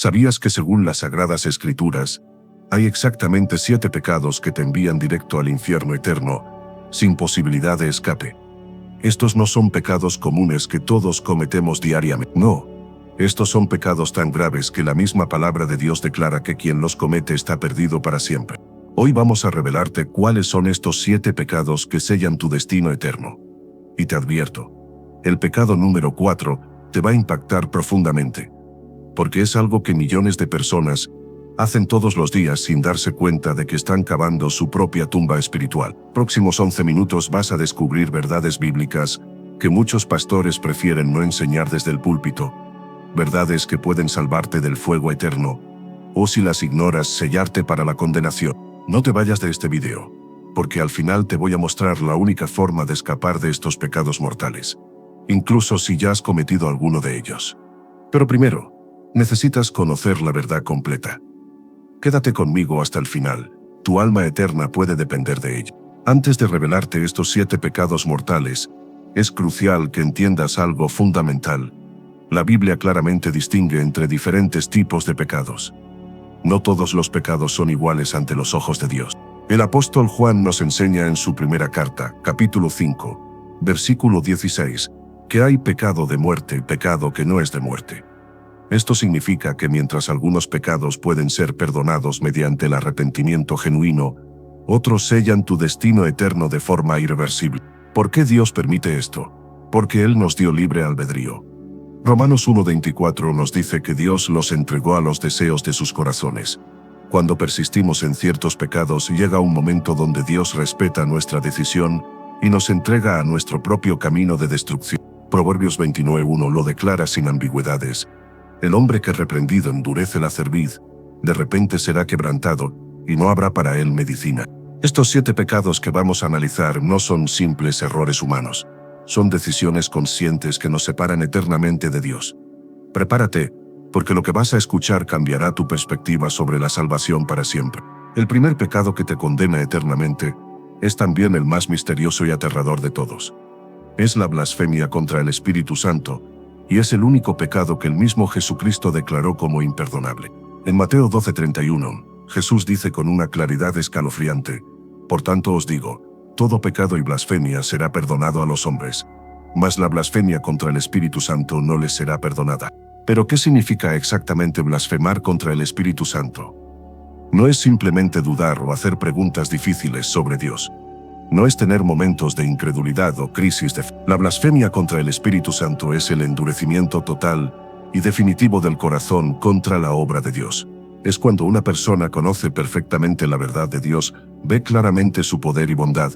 ¿Sabías que según las Sagradas Escrituras, hay exactamente 7 pecados que te envían directo al infierno eterno, sin posibilidad de escape? Estos no son pecados comunes que todos cometemos diariamente. No. Estos son pecados tan graves que la misma palabra de Dios declara que quien los comete está perdido para siempre. Hoy vamos a revelarte cuáles son estos 7 pecados que sellan tu destino eterno. Y te advierto, el pecado número 4 te va a impactar profundamente, porque es algo que millones de personas hacen todos los días sin darse cuenta de que están cavando su propia tumba espiritual. Próximos 11 minutos vas a descubrir verdades bíblicas que muchos pastores prefieren no enseñar desde el púlpito, verdades que pueden salvarte del fuego eterno, o si las ignoras, sellarte para la condenación. No te vayas de este video, porque al final te voy a mostrar la única forma de escapar de estos pecados mortales, incluso si ya has cometido alguno de ellos. Pero primero, necesitas conocer la verdad completa. Quédate conmigo hasta el final, tu alma eterna puede depender de ello. Antes de revelarte estos 7 pecados mortales, es crucial que entiendas algo fundamental. La Biblia claramente distingue entre diferentes tipos de pecados. No todos los pecados son iguales ante los ojos de Dios. El apóstol Juan nos enseña en su primera carta, capítulo 5, versículo 16, que hay pecado de muerte y pecado que no es de muerte. Esto significa que mientras algunos pecados pueden ser perdonados mediante el arrepentimiento genuino, otros sellan tu destino eterno de forma irreversible. ¿Por qué Dios permite esto? Porque Él nos dio libre albedrío. Romanos 1:24 nos dice que Dios los entregó a los deseos de sus corazones. Cuando persistimos en ciertos pecados, llega un momento donde Dios respeta nuestra decisión y nos entrega a nuestro propio camino de destrucción. Proverbios 29:1 lo declara sin ambigüedades. El hombre que reprendido endurece la cerviz, de repente será quebrantado, y no habrá para él medicina. Estos 7 pecados que vamos a analizar no son simples errores humanos. Son decisiones conscientes que nos separan eternamente de Dios. Prepárate, porque lo que vas a escuchar cambiará tu perspectiva sobre la salvación para siempre. El primer pecado que te condena eternamente es también el más misterioso y aterrador de todos. Es la blasfemia contra el Espíritu Santo, y es el único pecado que el mismo Jesucristo declaró como imperdonable. En Mateo 12:31, Jesús dice con una claridad escalofriante: «Por tanto os digo, todo pecado y blasfemia será perdonado a los hombres, mas la blasfemia contra el Espíritu Santo no les será perdonada». ¿Pero qué significa exactamente blasfemar contra el Espíritu Santo? No es simplemente dudar o hacer preguntas difíciles sobre Dios. No es tener momentos de incredulidad o crisis de fe. La blasfemia contra el Espíritu Santo es el endurecimiento total y definitivo del corazón contra la obra de Dios. Es cuando una persona conoce perfectamente la verdad de Dios, ve claramente su poder y bondad,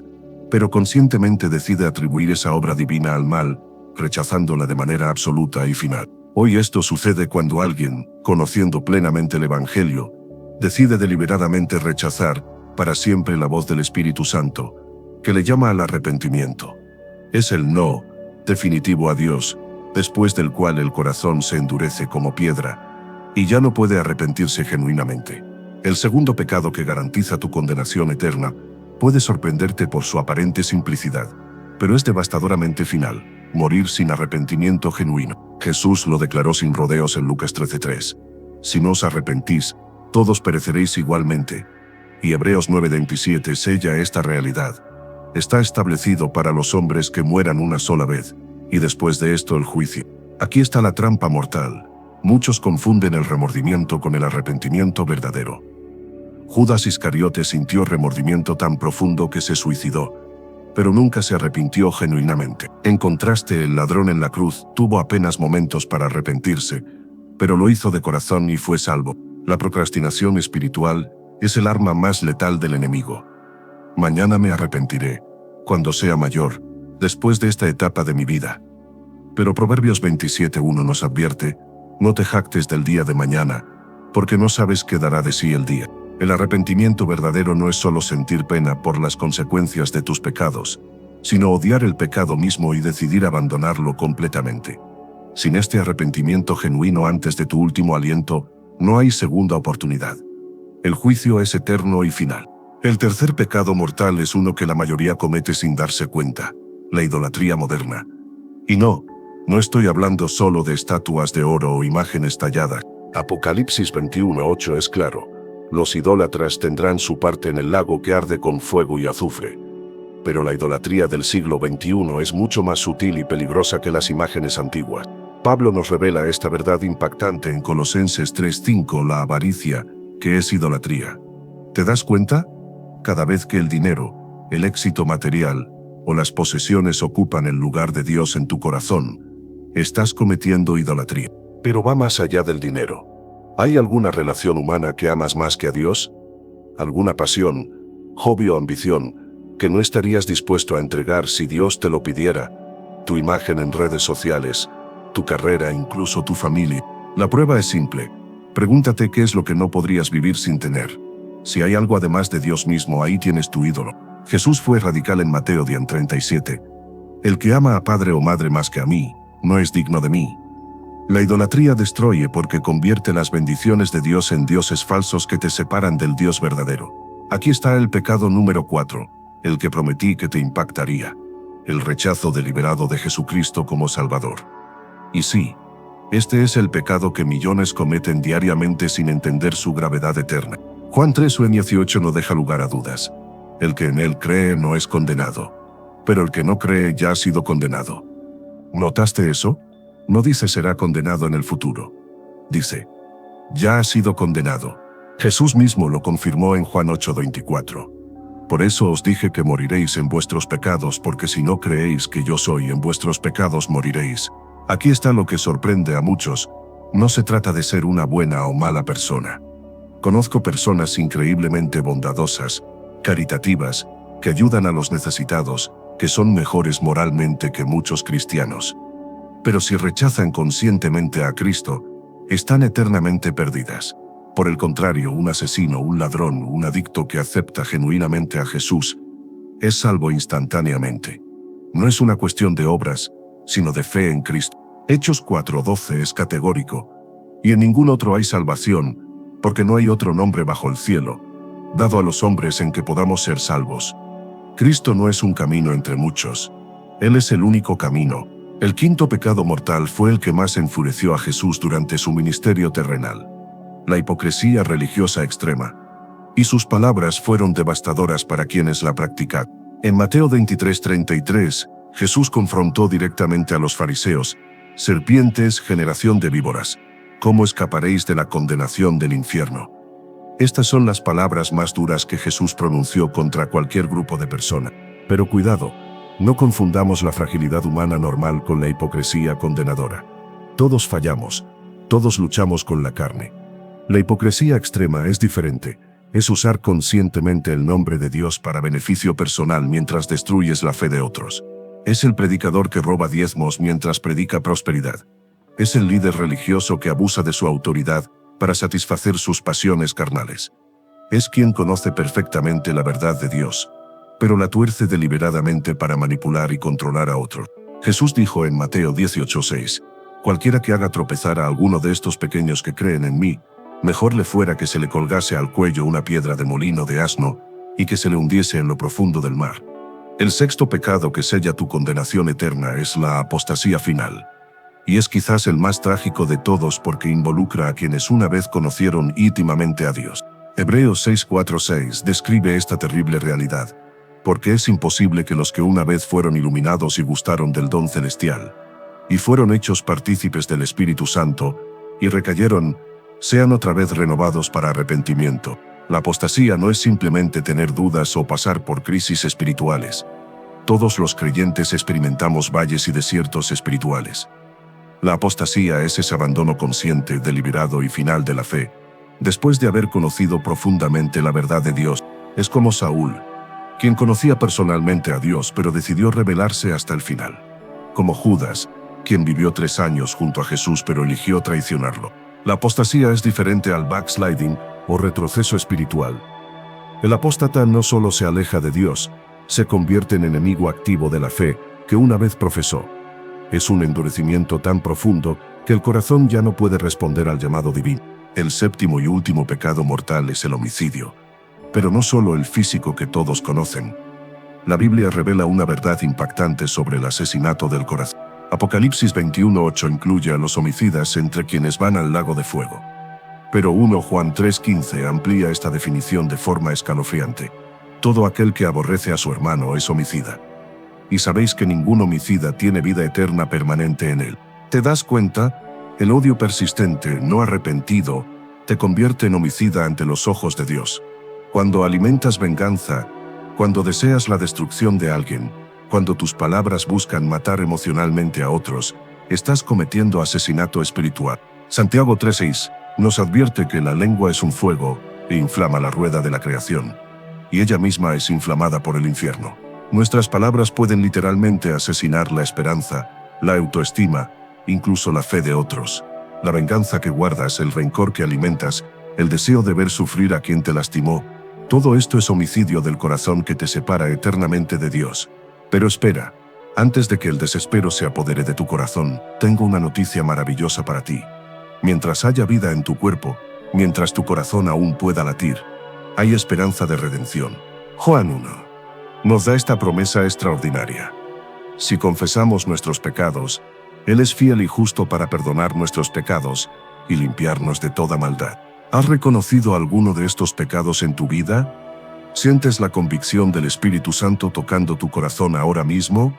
pero conscientemente decide atribuir esa obra divina al mal, rechazándola de manera absoluta y final. Hoy esto sucede cuando alguien, conociendo plenamente el Evangelio, decide deliberadamente rechazar para siempre la voz del Espíritu Santo, que le llama al arrepentimiento. Es el no definitivo a Dios, después del cual el corazón se endurece como piedra, y ya no puede arrepentirse genuinamente. El segundo pecado que garantiza tu condenación eterna puede sorprenderte por su aparente simplicidad, pero es devastadoramente final: morir sin arrepentimiento genuino. Jesús lo declaró sin rodeos en Lucas 13:3. Si no os arrepentís, todos pereceréis igualmente. Y Hebreos 9:27 sella esta realidad. Está establecido para los hombres que mueran una sola vez, y después de esto el juicio. Aquí está la trampa mortal. Muchos confunden el remordimiento con el arrepentimiento verdadero. Judas Iscariote sintió remordimiento tan profundo que se suicidó, pero nunca se arrepintió genuinamente. En contraste, el ladrón en la cruz tuvo apenas momentos para arrepentirse, pero lo hizo de corazón y fue salvo. La procrastinación espiritual es el arma más letal del enemigo. Mañana me arrepentiré, cuando sea mayor, después de esta etapa de mi vida. Pero Proverbios 27:1 nos advierte: no te jactes del día de mañana, porque no sabes qué dará de sí el día. El arrepentimiento verdadero no es solo sentir pena por las consecuencias de tus pecados, sino odiar el pecado mismo y decidir abandonarlo completamente. Sin este arrepentimiento genuino antes de tu último aliento, no hay segunda oportunidad. El juicio es eterno y final. El tercer pecado mortal es uno que la mayoría comete sin darse cuenta: la idolatría moderna. Y no estoy hablando solo de estatuas de oro o imágenes talladas Apocalipsis 21:8 es claro. Los idólatras tendrán su parte en el lago que arde con fuego y azufre. Pero la idolatría del siglo XXI es mucho más sutil y peligrosa que las imágenes antiguas. Pablo nos revela esta verdad impactante en Colosenses 3:5, la avaricia, que es idolatría. ¿Te das cuenta? Cada vez que el dinero, el éxito material o las posesiones ocupan el lugar de Dios en tu corazón, estás cometiendo idolatría. Pero va más allá del dinero. ¿Hay alguna relación humana que amas más que a Dios? ¿Alguna pasión, hobby o ambición que no estarías dispuesto a entregar si Dios te lo pidiera? Tu imagen en redes sociales, tu carrera, incluso tu familia. La prueba es simple. Pregúntate qué es lo que no podrías vivir sin tener. Si hay algo además de Dios mismo, ahí tienes tu ídolo. Jesús fue radical en Mateo 10:37. El que ama a padre o madre más que a mí, no es digno de mí. La idolatría destruye porque convierte las bendiciones de Dios en dioses falsos que te separan del Dios verdadero. Aquí está el pecado número 4, el que prometí que te impactaría. El rechazo deliberado de Jesucristo como Salvador. Y sí, este es el pecado que millones cometen diariamente sin entender su gravedad eterna. Juan 3:18 no deja lugar a dudas. El que en él cree no es condenado, pero el que no cree ya ha sido condenado. ¿Notaste eso? No dice será condenado en el futuro. Dice, ya ha sido condenado. Jesús mismo lo confirmó en Juan 8:24. Por eso os dije que moriréis en vuestros pecados, porque si no creéis que yo soy, en vuestros pecados moriréis. Aquí está lo que sorprende a muchos. No se trata de ser una buena o mala persona. Conozco personas increíblemente bondadosas, caritativas, que ayudan a los necesitados, que son mejores moralmente que muchos cristianos. Pero si rechazan conscientemente a Cristo, están eternamente perdidas. Por el contrario, un asesino, un ladrón, un adicto que acepta genuinamente a Jesús, es salvo instantáneamente. No es una cuestión de obras, sino de fe en Cristo. Hechos 4:12 es categórico. Y en ningún otro hay salvación, porque no hay otro nombre bajo el cielo, dado a los hombres en que podamos ser salvos. Cristo no es un camino entre muchos. Él es el único camino. El quinto pecado mortal fue el que más enfureció a Jesús durante su ministerio terrenal. La hipocresía religiosa extrema. Y sus palabras fueron devastadoras para quienes la practicaron. En Mateo 23:33, Jesús confrontó directamente a los fariseos: serpientes, generación de víboras, ¿cómo escaparéis de la condenación del infierno? Estas son las palabras más duras que Jesús pronunció contra cualquier grupo de personas. Pero cuidado, no confundamos la fragilidad humana normal con la hipocresía condenadora. Todos fallamos, todos luchamos con la carne. La hipocresía extrema es diferente. Es usar conscientemente el nombre de Dios para beneficio personal mientras destruyes la fe de otros. Es el predicador que roba diezmos mientras predica prosperidad. Es el líder religioso que abusa de su autoridad para satisfacer sus pasiones carnales. Es quien conoce perfectamente la verdad de Dios, pero la tuerce deliberadamente para manipular y controlar a otros. Jesús dijo en Mateo 18:6, cualquiera que haga tropezar a alguno de estos pequeños que creen en mí, mejor le fuera que se le colgase al cuello una piedra de molino de asno y que se le hundiese en lo profundo del mar. El sexto pecado que sella tu condenación eterna es la apostasía final. Y es quizás el más trágico de todos porque involucra a quienes una vez conocieron íntimamente a Dios. Hebreos 6:4-6 describe esta terrible realidad, porque es imposible que los que una vez fueron iluminados y gustaron del don celestial, y fueron hechos partícipes del Espíritu Santo, y recayeron, sean otra vez renovados para arrepentimiento. La apostasía no es simplemente tener dudas o pasar por crisis espirituales. Todos los creyentes experimentamos valles y desiertos espirituales. La apostasía es ese abandono consciente, deliberado y final de la fe, después de haber conocido profundamente la verdad de Dios. Es como Saúl, quien conocía personalmente a Dios pero decidió rebelarse hasta el final. Como Judas, quien vivió 3 años junto a Jesús pero eligió traicionarlo. La apostasía es diferente al backsliding o retroceso espiritual. El apóstata no solo se aleja de Dios, se convierte en enemigo activo de la fe que una vez profesó. Es un endurecimiento tan profundo que el corazón ya no puede responder al llamado divino. El séptimo y último pecado mortal es el homicidio. Pero no solo el físico que todos conocen. La Biblia revela una verdad impactante sobre el asesinato del corazón. Apocalipsis 21:8 incluye a los homicidas entre quienes van al lago de fuego. Pero 1 Juan 3:15 amplía esta definición de forma escalofriante. Todo aquel que aborrece a su hermano es homicida. Y sabéis que ningún homicida tiene vida eterna permanente en él. ¿Te das cuenta? El odio persistente, no arrepentido, te convierte en homicida ante los ojos de Dios. Cuando alimentas venganza, cuando deseas la destrucción de alguien, cuando tus palabras buscan matar emocionalmente a otros, estás cometiendo asesinato espiritual. Santiago 3:6 nos advierte que la lengua es un fuego e inflama la rueda de la creación, y ella misma es inflamada por el infierno. Nuestras palabras pueden literalmente asesinar la esperanza, la autoestima, incluso la fe de otros. La venganza que guardas, el rencor que alimentas, el deseo de ver sufrir a quien te lastimó, todo esto es homicidio del corazón que te separa eternamente de Dios. Pero espera, antes de que el desespero se apodere de tu corazón, tengo una noticia maravillosa para ti. Mientras haya vida en tu cuerpo, mientras tu corazón aún pueda latir, hay esperanza de redención. Juan 1 nos da esta promesa extraordinaria. Si confesamos nuestros pecados, Él es fiel y justo para perdonar nuestros pecados y limpiarnos de toda maldad. ¿Has reconocido alguno de estos pecados en tu vida? ¿Sientes la convicción del Espíritu Santo tocando tu corazón ahora mismo?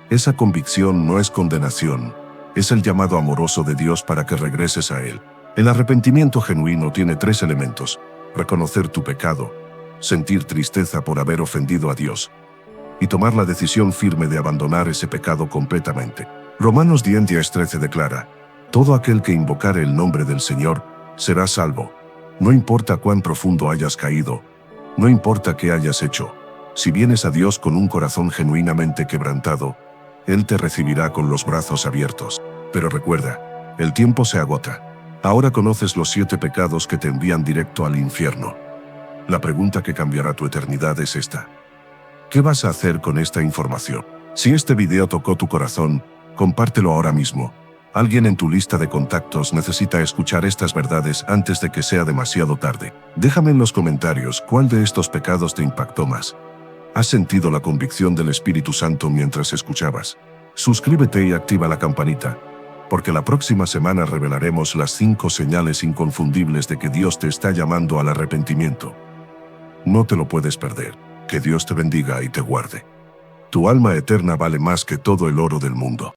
Esa convicción no es condenación, es el llamado amoroso de Dios para que regreses a Él. El arrepentimiento genuino tiene 3 elementos: reconocer tu pecado, sentir tristeza por haber ofendido a Dios, y tomar la decisión firme de abandonar ese pecado completamente. Romanos 10:13 declara: todo aquel que invocare el nombre del Señor será salvo. No importa cuán profundo hayas caído, no importa qué hayas hecho, si vienes a Dios con un corazón genuinamente quebrantado, Él te recibirá con los brazos abiertos. Pero recuerda, el tiempo se agota. Ahora conoces los 7 pecados que te envían directo al infierno. La pregunta que cambiará tu eternidad es esta: ¿qué vas a hacer con esta información? Si este video tocó tu corazón, compártelo ahora mismo. Alguien en tu lista de contactos necesita escuchar estas verdades antes de que sea demasiado tarde. Déjame en los comentarios cuál de estos pecados te impactó más. ¿Has sentido la convicción del Espíritu Santo mientras escuchabas? Suscríbete y activa la campanita, porque la próxima semana revelaremos las 5 señales inconfundibles de que Dios te está llamando al arrepentimiento. No te lo puedes perder. Que Dios te bendiga y te guarde. Tu alma eterna vale más que todo el oro del mundo.